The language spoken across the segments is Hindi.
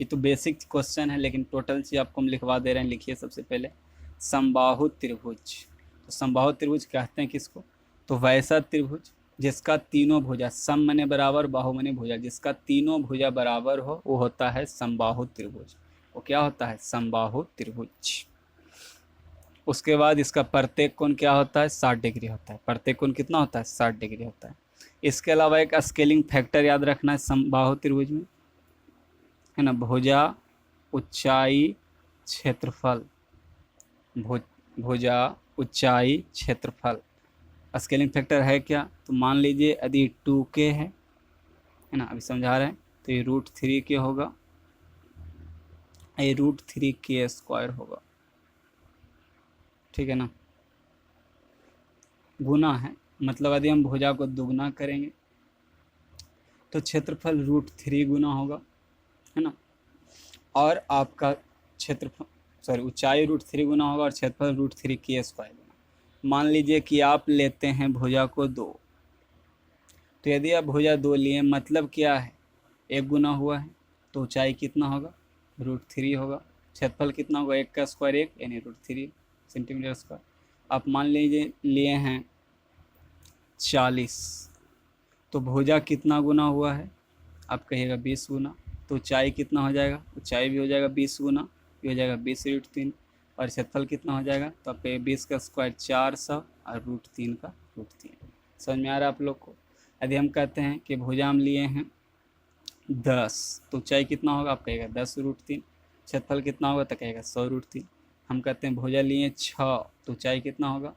ये तो बेसिक क्वेश्चन है, लेकिन टोटल चीज़ आपको हम लिखवा दे रहे हैं। लिखिए सबसे पहले समबाहु त्रिभुज। तो समबाहु त्रिभुज कहते हैं किसको? तो वैसा त्रिभुज जिसका तीनों भुजा, सम मने बराबर, बाहु मने भुजा, जिसका तीनों भुजा बराबर हो वो होता है समबाहु त्रिभुज। वो क्या होता है? समबाहु त्रिभुज। उसके बाद इसका प्रत्येक कोण क्या होता है? 60 डिग्री होता है। प्रत्येक कोण कितना होता है? 60 डिग्री होता है। इसके अलावा एक स्केलिंग फैक्टर याद रखना है समबाहु त्रिभुज में, है ना, भुजा, ऊंचाई, क्षेत्रफल। भुजा, ऊंचाई, क्षेत्रफल। स्केलिंग फैक्टर है क्या? तो मान लीजिए यदि 2k है ना, अभी समझा रहे हैं, तो ये √3k होगा, ये √3k² होगा। ठीक है ना, गुना है, मतलब यदि हम भुजा को दुगना करेंगे तो क्षेत्रफल √3 गुना होगा, है ना, और आपका क्षेत्रफल ऊंचाई √3 गुना होगा और क्षेत्रफल √3k² गुना। मान लीजिए कि आप लेते हैं भुजा को 2, तो यदि आप भुजा 2 लिए, मतलब क्या है? 1 गुना हुआ है, तो ऊंचाई कितना होगा? √3 होगा। क्षेत्रफल कितना होगा? 1 का स्क्वायर 1 यानी √3 सेंटीमीटर स्क्वायर। आप मान लीजिए लिए हैं 40, तो भुजा कितना गुना हुआ है? आप कहिएगा 20 गुना। तो ऊंचाई कितना हो जाएगा? ऊंचाई भी हो जाएगा 20 गुना, ये हो जाएगा 20√3, और क्षेत्रफल कितना हो जाएगा? तो आप 20 का स्क्वायर 400 और √3 का √3। समझ में आ रहा है आप लोग को? यदि हम कहते हैं कि भुजा हम लिए हैं 10, तो ऊंचाई कितना होगा? आप कहेगा 10√3। क्षेत्रफल कितना होगा? तो कहेगा 100√3। हम कहते हैं भुजा लिए 6, तो ऊंचाई कितना होगा?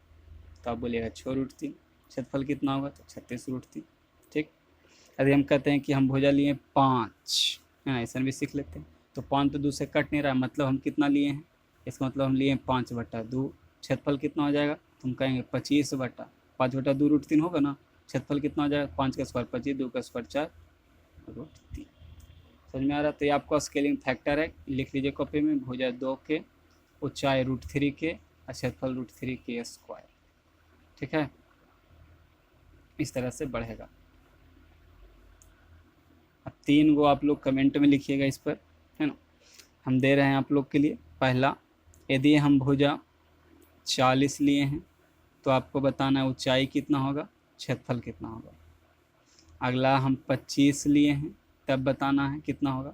तो आप बोलिएगा 6√3। क्षेत्रफल कितना होगा? तो 36√3। ठीक। यदि हम कहते हैं कि हम भुजा लिए 5, है ना, ऐसा भी सीख लेते हैं। तो 5 तो 2 से कट नहीं रहा है, मतलब हम कितना लिए हैं? इसका मतलब हम लिए 5/2। क्षेत्रफल कितना हो जाएगा? तो हम कहेंगे 25/5/2 √3 होगा ना। क्षेत्रफल कितना हो जाएगा? 5 का स्क्वायर 25, 2 का स्क्वायर 4 √3। समझ में आ रहा? तो ये आपका स्केलिंग फैक्टर है, लिख लीजिए कॉपी में। भुजा 2k, ऊंचाई √3k, क्षेत्रफल √3k²। ठीक है, इस तरह से बढ़ेगा। अब 3 गो आप लोग कमेंट में लिखिएगा इस पर, है ना। हम दे रहे हैं आप लोग के लिए। पहला, यदि हम भुजा 40 लिए हैं तो आपको बताना है ऊंचाई कितना होगा, क्षेत्रफल कितना होगा। अगला, हम 25 लिए हैं तब बताना है कितना होगा।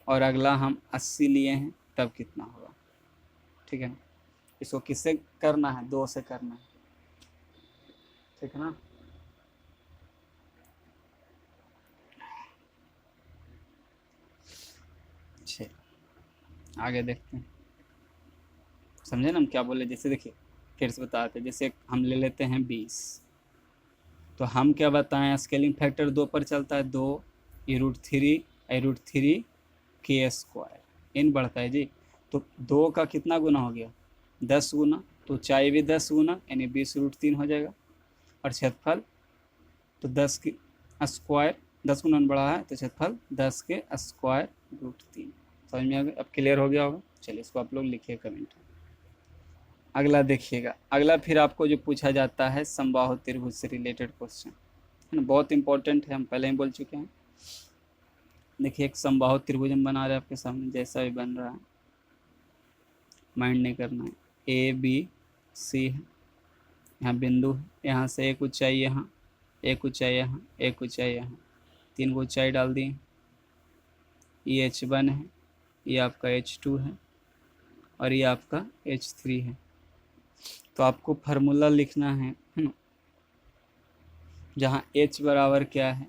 और अगला, हम 80 लिए हैं तब कितना होगा। ठीक है ना। इसको किससे करना है? 2 से करना है। ठीक है ना। आगे देखते हैं, समझे ना हम क्या बोले। जैसे देखिए, फिर से बताते हैं। जैसे हम ले लेते हैं 20, तो हम क्या बताएं? स्केलिंग फैक्टर 2 पर चलता है। 2 √3 √3k², इन बढ़ता है जी। तो 2 का कितना गुना हो गया? 10 गुना। तो ऊंचाई भी 10 गुना यानी 20√3 हो जाएगा। और क्षेत्रफल तो 10 की स्क्वायर, 10 गुना बढ़ा है तो क्षेत्रफल 10 के स्क्वायर √3। समझ में आ गया? अब क्लियर हो गया होगा। चलिए, इसको आप लोग लिखिए कमेंट में। अगला देखिएगा, अगला फिर आपको जो पूछा जाता है समबाहु त्रिभुज से रिलेटेड क्वेश्चन, है ना, बहुत इंपॉर्टेंट है, हम पहले ही बोल चुके हैं। देखिए, एक समबाहु त्रिभुज हम बना रहे हैं आपके सामने, जैसा भी बन रहा है, माइंड नहीं करना है। ABC है, यहाँ बिंदु है, यहाँ से एक ऊंचाई यहाँ, एक ऊंचाई यहाँ, एक ऊंचाई यहाँ, 3 को ऊंचाई डाल दिए। ये H1 है, ये आपका H2 है, और ये आपका H3 है। तो आपको फार्मूला लिखना है ना, जहाँ H बराबर क्या है?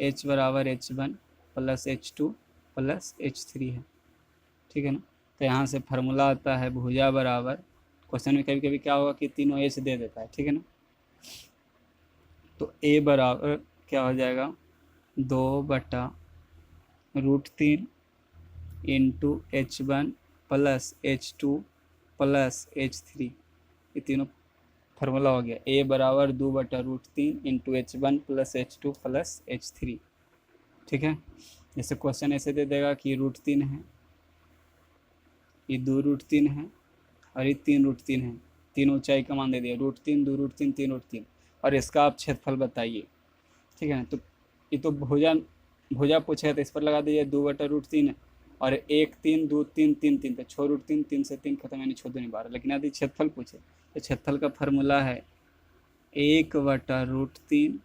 H बराबर H1 + H2 + H3 है। ठीक है ना। तो यहाँ से फार्मूला आता है भुजा बराबर, क्वेश्चन में कभी कभी क्या होगा कि तीनों H दे देता है। ठीक है ना। तो A बराबर क्या हो जाएगा? 2/√3 इंटू H1 + H2 + H3। ये तीनों फार्मूला हो गया। A बराबर 2/√3 इंटू H1 + H2 + H3। ठीक है। जैसे क्वेश्चन ऐसे दे देगा कि √3 है, ये 2√3 है, और ये 3√3 है। 3 ऊंचाई का मान दे दिया, √3 2√3 3√3, और इसका आप क्षेत्रफल बताइए। ठीक है ना। तो ये तो भुजा भुजा पूछेगा तो इस पर लगा दीजिए 2/√3 है, और 1 3 2 3 3 3 तो 6√3, 3 से 3 खत्म, यानी 6 दूनी 12। लेकिन यदि क्षेत्रफल पूछे तो क्षेत्रफल का फार्मूला है 1/√3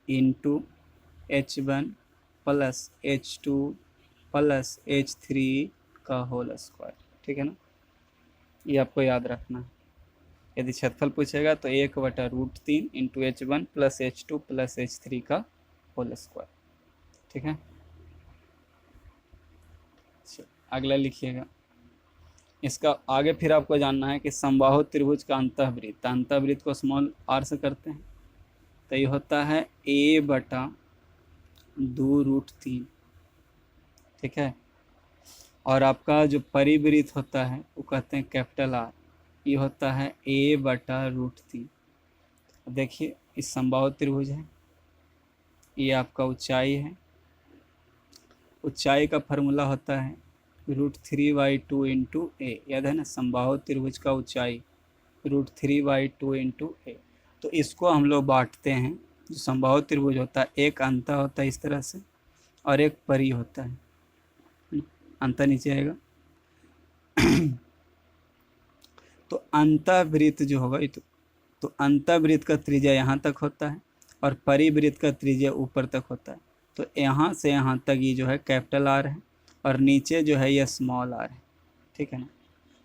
into H1 plus H2 plus H3 का होल स्क्वायर। ठीक है ना, ये आपको याद रखना है। यदि क्षेत्रफल पूछेगा तो 1/√3 into H1 plus H2 plus H3 का होल स्क्वायर। ठीक है, अगला लिखिएगा। इसका आगे फिर आपको जानना है कि समबाहु त्रिभुज का अंतःवृत्त, अंतःवृत्त को स्मॉल r से करते हैं तो ये होता है a/2√3। ठीक है, और आपका जो परिवृत्त होता है वो कहते हैं कैपिटल R, ये होता है a/√3। देखिए इस समबाहु त्रिभुज है, ये आपका ऊंचाई है, ऊंचाई का फार्मूला होता है √3/2 इंटू ए, याद है ना, समबाहु त्रिभुज का ऊंचाई √3/2 इंटू ए। तो इसको हम लोग बांटते हैं, जो समबाहु त्रिभुज होता है एक अंतः होता है इस तरह से और एक परी होता है, अंतः नीचे आएगा। तो अंतःवृत्त जो होगा तो अंतःवृत्त का त्रिज्या यहाँ तक होता है और परिवृत्त का त्रिज्या ऊपर तक होता है। तो यहाँ से यहाँ तक ये जो है कैपिटल R है और नीचे जो है ये स्मॉल r है। ठीक है ना,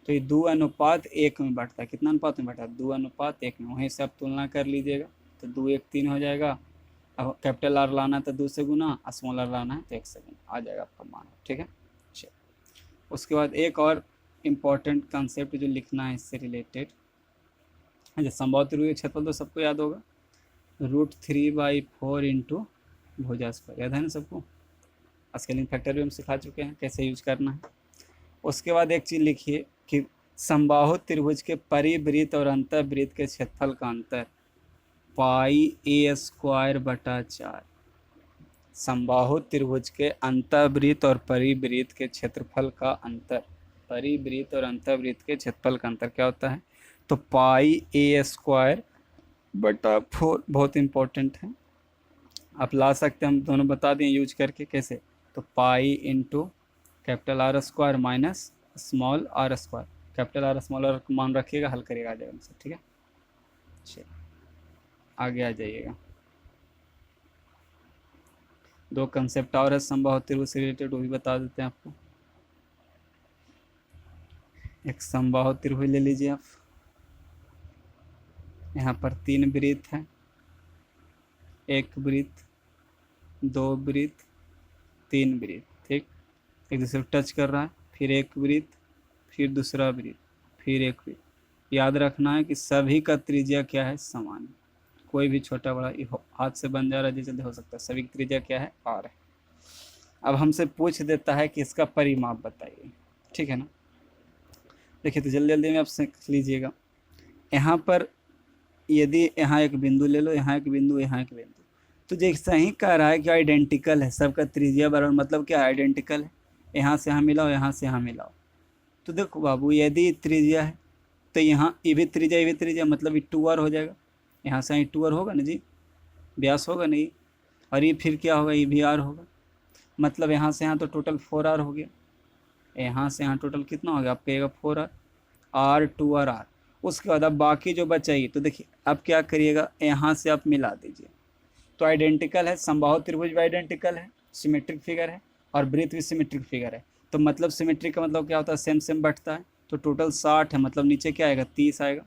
तो ये 2:1 में बढ़ता है। कितना अनुपात में बढ़ता है? 2:1 में। वहीं से आप तुलना कर लीजिएगा तो 2 1 3 हो जाएगा। अब कैपिटल R लाना है तो 2 से गुना, स्मॉल r लाना है तो 1 से गुना, आ जाएगा आपका मान। ठीक है, चलिए उसके बाद एक और इम्पॉर्टेंट कंसेप्ट जो लिखना है इससे रिलेटेड, अच्छा समबाहु त्रिभुज का क्षेत्रफल तो सबको याद होगा, √3/4 इंटू भुजा स्क्वायर, याद है ना सबको। स्केलिंग फैक्टर भी हम सिखा चुके हैं कैसे यूज करना है। उसके बाद एक चीज़ लिखिए कि समबाहु त्रिभुज के परिवृत्त और अंतःवृत्त के क्षेत्रफल का अंतर πa²/4। समबाहु त्रिभुज के अंतःवृत्त और परिवृत्त के क्षेत्रफल का अंतर, परिवृत्त और अंतःवृत्त के क्षेत्रफल का अंतर क्या होता है? तो πa²/4 बहुत इम्पोर्टेंट है, आप ला सकते हैं, हम दोनों बता दें यूज करके कैसे। तो pi into capital R² minus small r², capital R small r मान रखिएगा, हल करिएगा, आ जाएगा आंसर। ठीक है, चलिए आगे आ जाइएगा। दो कंसेप्ट और है समबाहु त्रिभुज से रिलेटेड, वो भी बता देते हैं आपको। एक समबाहु त्रिभुज ले लीजिए आप, यहाँ पर 3 वृत्त है, एक वृत्त, 2 वृत्त, 3 वृत्त। ठीक, एक दूसरे को टच कर रहा है, फिर एक वृत्त, फिर दूसरा वृत्त, फिर एक वृत्त। याद रखना है कि सभी का त्रिज्या क्या है? समान है, कोई भी छोटा बड़ा हाथ से बन जा रहा है जैसे हो सकता है, सभी की त्रिज्या क्या है? r है। अब हमसे पूछ देता है कि इसका परिमाप बताइए। ठीक है ना, देखिए तो जल्दी जल्दी में आप सीख लीजिएगा। यहाँ पर यदि यहाँ एक बिंदु ले लो, यहाँ एक बिंदु, यहाँ एक बिंदु, तो जैसा ही कह रहा है कि आइडेंटिकल है, सबका त्रिज्या बराबर, मतलब क्या आइडेंटिकल है, यहाँ से यहाँ मिलाओ, यहाँ से यहाँ मिलाओ। तो देखो बाबू, यदि त्रिज्या है तो यहाँ ये भी त्रिज्या, ये भी त्रिज्या, मतलब ये 2r हो जाएगा। यहाँ से यहाँ 2r होगा ना जी, व्यास होगा नहीं, और ये फिर क्या होगा? ये भी r होगा, मतलब यहाँ से यहाँ तो टोटल 4r हो गया। यहाँ से यहाँ टोटल कितना हो गया? आप कहिएगा 4r, r 2r r। उसके बाद अब बाकी जो बचाइए, तो देखिए अब क्या करिएगा, यहाँ से आप मिला दीजिए। तो आइडेंटिकल है, समबाहु त्रिभुज भी आइडेंटिकल है, सिमेट्रिक फिगर है, और वृत्त भी सिमेट्रिक फिगर है। तो मतलब सिमेट्रिक का मतलब क्या होता है? सेम सेम बढ़ता है। तो टोटल 60 है, मतलब नीचे क्या आएगा? 30 आएगा।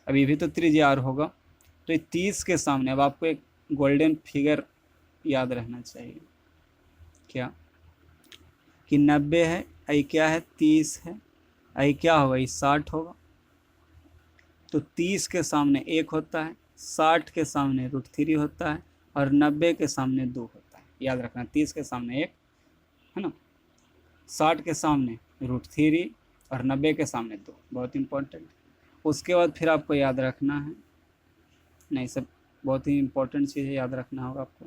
अब ये भी तो त्रिज्या r होगा, तो ये 30 के सामने अब आपको एक गोल्डन फिगर याद रहना चाहिए, क्या कि 90 है, आई क्या है? 30 है, आई क्या होगा? ये 60 होगा। तो 30 के सामने 1 होता है, 60 के सामने √3 होता है, और 90 के सामने 2 होता है। याद रखना, 30 के सामने 1 है ना, 60 के सामने √3 और 90 के सामने 2, बहुत इंपॉर्टेंट। उसके बाद फिर आपको याद रखना है, नहीं सब बहुत ही इंपॉर्टेंट चीज़ है, याद रखना होगा आपको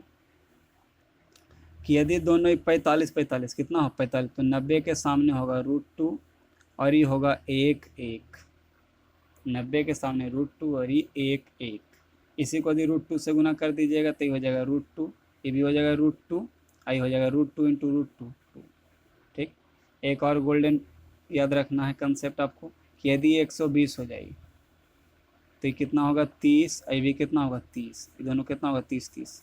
कि यदि दोनों 45 कितना हो? 45, तो 90 के सामने होगा √2 और ये होगा 1 1, 90 के सामने √2 और ये 1 1। इसी को यदि √2 से गुना कर दीजिएगा तो ये हो जाएगा √2, ये भी हो जाएगा √2, आई हो जाएगा √2 इंटू √2, ठीक। एक और गोल्डन याद रखना है कंसेप्ट आपको कि यदि 120 हो जाएगी तो ये कितना होगा 30, आई भी कितना होगा 30, ये दोनों कितना होगा 30 30,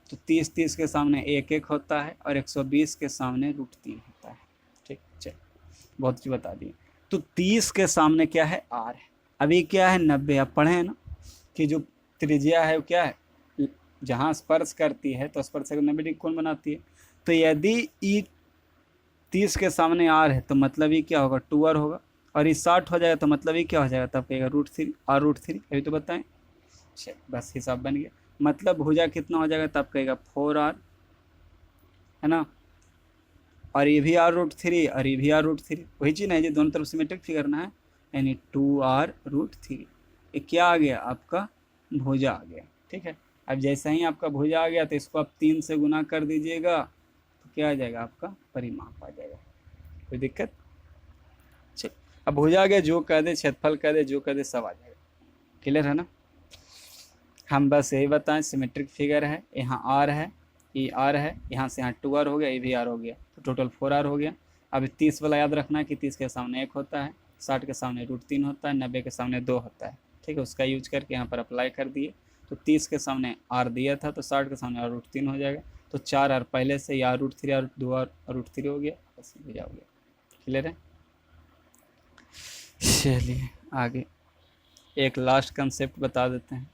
तो 30 30 के सामने 1 1 होता है और 120 के सामने √3 होता है, ठीक। चल बहुत चीज़ बता दी। तो 30 के सामने क्या है r है, अभी क्या है 90, आप पढ़े हैं ना कि जो त्रिज्या है वो क्या है, जहाँ स्पर्श करती है तो स्पर्शक 90 डिग्री कोण बनाती है। तो यदि ई 30 के सामने r है तो मतलब ये क्या होगा 2r होगा, और ये 60 हो जाएगा तो मतलब ये क्या हो जाएगा, तब कहेगा √3 r√3, अभी तो बताएं। चल बस हिसाब बन गया, मतलब भुजा कितना हो जाएगा, तब कहेगा 4r, है ना, और ये भी r√3 और ये भी r√3, वही चीज़ है, ये दोनों तरफ सिमेट्रिक फिगर ना है, यानी 2r√3, ये क्या आ गया आपका भुजा आ गया, ठीक है। अब जैसे ही आपका भुजा आ गया तो इसको आप 3 से गुना कर दीजिएगा तो क्या आ जाएगा आपका परिमाप आ जाएगा, कोई दिक्कत। चल अब भुजा आ गया, जो कह दे क्षेत्रफल कह दे, जो कह दे सब आ जाएगा, क्लियर है ना। हम बस यही बताएं सिमेट्रिक फिगर है, यहाँ r है, ये r है, यहाँ से यहाँ 2r हो गया, ये भी r हो गया, तो टोटल 4r हो गया। अब 30 वाला याद रखना है कि 30 के सामने 1 होता है, 60 के सामने √3 होता है, 90 के सामने 2 होता है, ठीक है। उसका यूज करके यहाँ पर अप्लाई कर दिए, तो 30 के सामने r दिया था तो 60 के सामने √3 हो जाएगा, तो 4r पहले से या √3 और 2r √3 हो गया, बस भुजा हो गया, क्लियर है। चलिए आगे एक लास्ट कंसेप्ट बता देते हैं।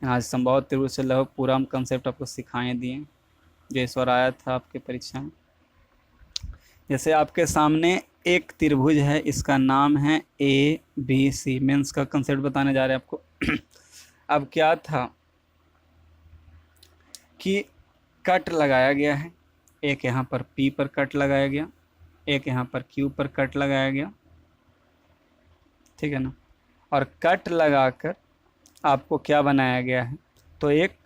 आज संभव त्रिभुज से लगभग पूरा हम कंसेप्ट आपको सिखाए दिए जो इस बार आया था आपके परीक्षा में। जैसे आपके सामने एक त्रिभुज है, इसका नाम है ABC, मेंस का कंसेप्ट बताने जा रहे हैं आपको। अब क्या था कि कट लगाया गया है, एक यहाँ पर P पर कट लगाया गया, एक यहाँ पर Q पर कट लगाया गया, ठीक है ना, और कट लगाकर आपको क्या बनाया गया है, तो एक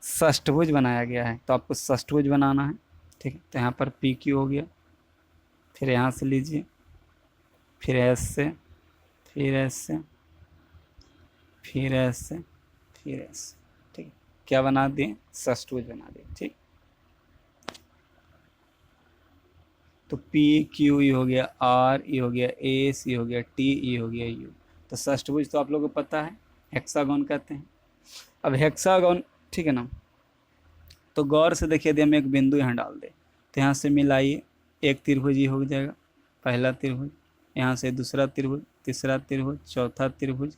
षष्ठभुज बनाया गया है, तो आपको षष्ठभुज बनाना है, ठीक है। तो यहाँ पर PQ हो गया, फिर यहाँ से लीजिए, फिर S से, फिर S से, फिर S से, फिर S, ठीक है। क्या बना दिए, षष्ठभुज बना दिए, ठीक। तो PQ ये हो गया, R ये हो गया, S ये हो गया, T ये हो गया, U। तो षष्ठभुज तो आप लोगों को पता है, हेक्सागोन कहते हैं। अब हेक्सागोन, ठीक है ना, तो गौर से देखिए, यदि हम एक बिंदु यहाँ डाल दें तो यहाँ से मिलाइए, एक त्रिभुज ये हो जाएगा, पहला त्रिभुज, यहाँ से दूसरा त्रिभुज, तीसरा त्रिभुज, चौथा त्रिभुज,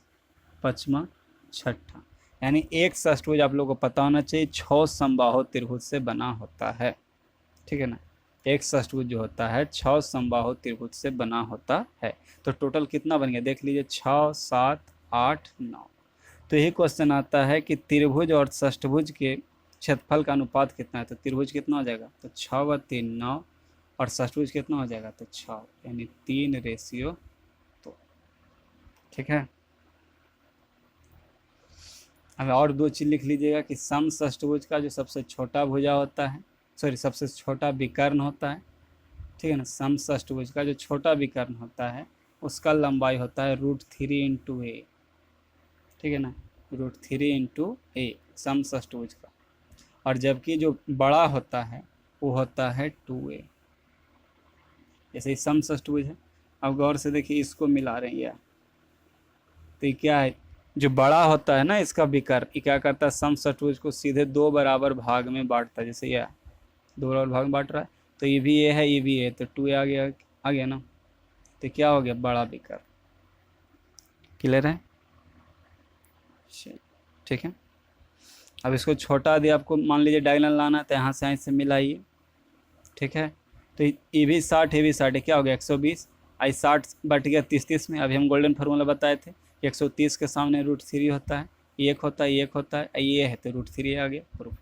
पांचवा, छठा, यानी एक षष्ठभुज आप लोगों को पता होना चाहिए 6 समबाहु त्रिभुज से बना होता है, ठीक है ना। एक षष्ठभुज जो होता है 6 समबाहु त्रिभुज से बना होता है। तो टोटल कितना बन गया देख लीजिए, 6 7 8 9। तो यही क्वेश्चन आता है कि त्रिभुज और षष्ठभुज के क्षेत्रफल का अनुपात कितना है, तो त्रिभुज कितना हो जाएगा, तो 6 व 3 9, और षष्ठभुज कितना हो जाएगा, तो 6, यानी 3:2, ठीक है। अब और दो चीज़ लिख लीजिएगा कि सम षष्ठभुज का जो सबसे छोटा भुजा होता है, सबसे छोटा विकर्ण होता है, ठीक है ना, सम षष्ठभुज का जो छोटा विकर्ण होता है उसका लंबाई होता है √3 × a, ठीक है ना, √3 × a सम षष्ठभुज का, और जबकि जो बड़ा होता है वो होता है 2a। जैसे ही सम षष्ठभुज है, अब गौर से देखिए, इसको मिला रहे हैं यार, तो ये क्या है, जो बड़ा होता है ना इसका विकर्ण, ये क्या करता है, सम षष्ठभुज को सीधे 2 बराबर भाग में बांटता है, जैसे यह 2 बराबर भाग में बांट रहा है, तो ये भी ये है, ये भी है, तो 2a आ गया ना, तो क्या हो गया, बड़ा विकर्ण, क्लियर है, ठीक है। अब इसको छोटा दिया आपको, मान लीजिए डायगोनल लाना है, तो यहाँ से मिलाइए, ठीक है। तो ये भी 60, ये भी 60, क्या हो गया 120, आई 60 बट गया 30 30 में। अभी हम गोल्डन फार्मूला बताए थे, 130 के सामने √3 होता है, 1 होता है, 1 होता है, ये है तो √3 आ गया, प्रूफ।